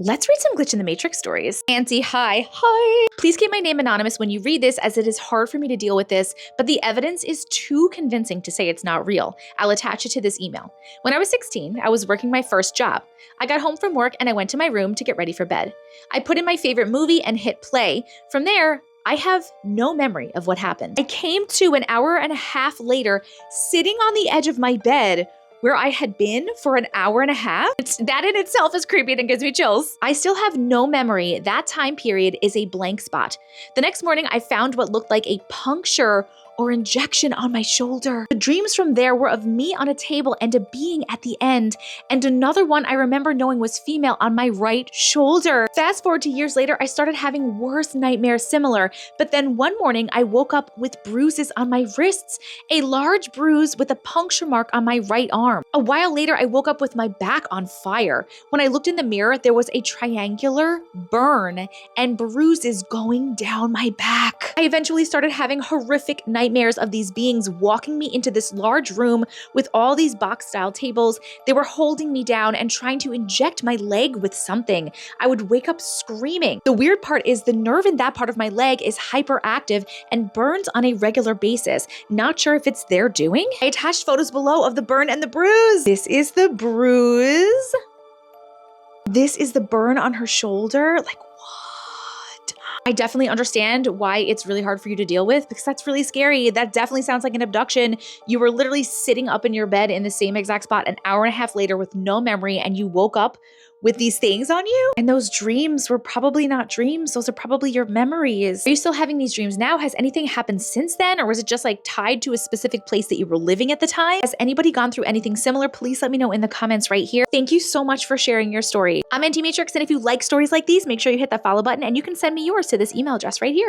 Let's read some Glitch in the Matrix stories. Auntie, hi. Hi. Please keep my name anonymous when you read this, as it is hard for me to deal with this, but the evidence is too convincing to say it's not real. I'll attach it to this email. When I was 16, I was working my first job. I got home from work and I went to my room to get ready for bed. I put in my favorite movie and hit play. From there, I have no memory of what happened. I came to an hour and a half later, sitting on the edge of my bed, where I had been for an hour and a half. That in itself is creepy and gives me chills. I still have no memory. That time period is a blank spot. The next morning, I found what looked like a puncture or injection on my shoulder. The dreams from there were of me on a table and a being at the end, and another one I remember knowing was female on my right shoulder. Fast forward to years later, I started having worse nightmares similar, but then one morning I woke up with bruises on my wrists, a large bruise with a puncture mark on my right arm. A while later, I woke up with my back on fire. When I looked in the mirror, there was a triangular burn and bruises going down my back. I eventually started having horrific nightmares of these beings walking me into this large room with all these box-style tables. They were holding me down and trying to inject my leg with something. I would wake up screaming. The weird part is the nerve in that part of my leg is hyperactive and burns on a regular basis. Not sure if it's their doing. I attached photos below of the burn and the bruise. This is the bruise. This is the burn on her shoulder. Like, what? I definitely understand why it's really hard for you to deal with, because that's really scary. That definitely sounds like an abduction. You were literally sitting up in your bed in the same exact spot an hour and a half later with no memory, and you woke up with these things on you. And those dreams were probably not dreams. Those are probably your memories. Are you still having these dreams now? Has anything happened since then? Or was it just like tied to a specific place that you were living at the time? Has anybody gone through anything similar? Please let me know in the comments right here. Thank you so much for sharing your story. I'm Auntie Matrix, and if you like stories like these, make sure you hit that follow button, and you can send me yours to this email address right here.